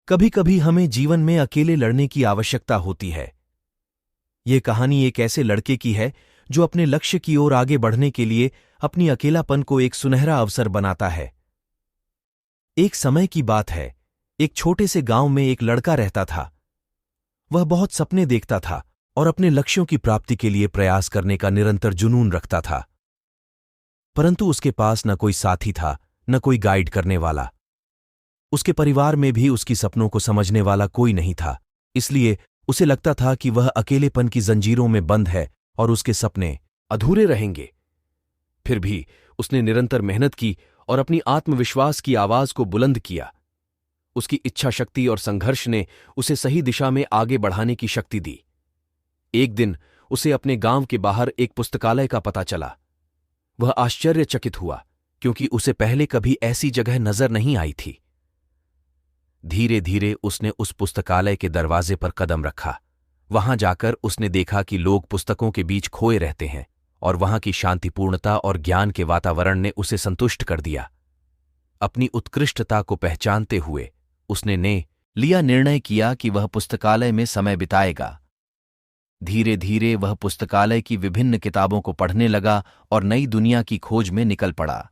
कभी कभी हमें जीवन में अकेले लड़ने की आवश्यकता होती है। ये कहानी एक ऐसे लड़के की है जो अपने लक्ष्य की ओर आगे बढ़ने के लिए अपनी अकेलापन को एक सुनहरा अवसर बनाता है। एक समय की बात है, एक छोटे से गांव में एक लड़का रहता था। वह बहुत सपने देखता था और अपने लक्ष्यों की प्राप्ति के लिए प्रयास करने का निरंतर जुनून रखता था। परंतु उसके पास न कोई साथी था, न कोई गाइड करने वाला। उसके परिवार में भी उसकी सपनों को समझने वाला कोई नहीं था। इसलिए उसे लगता था कि वह अकेलेपन की जंजीरों में बंद है और उसके सपने अधूरे रहेंगे। फिर भी उसने निरंतर मेहनत की और अपनी आत्मविश्वास की आवाज को बुलंद किया। उसकी इच्छा शक्ति और संघर्ष ने उसे सही दिशा में आगे बढ़ाने की शक्ति दी। एक दिन उसे अपने गांव के बाहर एक पुस्तकालय का पता चला। वह आश्चर्यचकित हुआ, क्योंकि उसे पहले कभी ऐसी जगह नजर नहीं आई थी। धीरे धीरे उसने उस पुस्तकालय के दरवाजे पर कदम रखा। वहां जाकर उसने देखा कि लोग पुस्तकों के बीच खोए रहते हैं और वहां की शांतिपूर्णता और ज्ञान के वातावरण ने उसे संतुष्ट कर दिया। अपनी उत्कृष्टता को पहचानते हुए उसने निर्णय किया कि वह पुस्तकालय में समय बिताएगा। धीरे धीरे वह पुस्तकालय की विभिन्न किताबों को पढ़ने लगा और नई दुनिया की खोज में निकल पड़ा।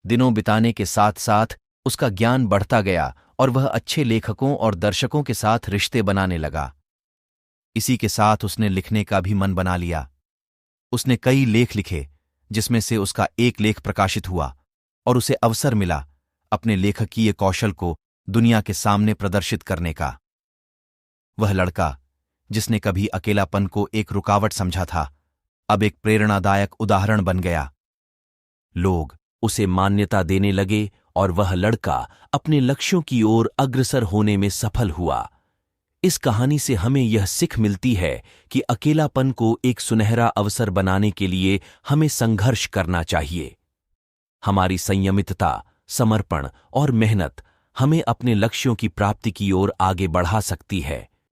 दिनों बिताने के साथ साथ उसका ज्ञान बढ़ता गया और वह अच्छे लेखकों और दर्शकों के साथ रिश्ते बनाने लगा। इसी के साथ उसने लिखने का भी मन बना लिया। उसने कई लेख लिखे, जिसमें से उसका एक लेख प्रकाशित हुआ और उसे अवसर मिला अपने लेखकीय कौशल को दुनिया के सामने प्रदर्शित करने का। वह लड़का, जिसने कभी अकेलापन को एक रुकावट समझा था, अब एक प्रेरणादायक उदाहरण बन गया। लोग उसे मान्यता देने लगे और वह लड़का अपने लक्ष्यों की ओर अग्रसर होने में सफल हुआ। इस कहानी से हमें यह सीख मिलती है कि अकेलापन को एक सुनहरा अवसर बनाने के लिए हमें संघर्ष करना चाहिए। हमारी संयमितता, समर्पण और मेहनत हमें अपने लक्ष्यों की प्राप्ति की ओर आगे बढ़ा सकती है।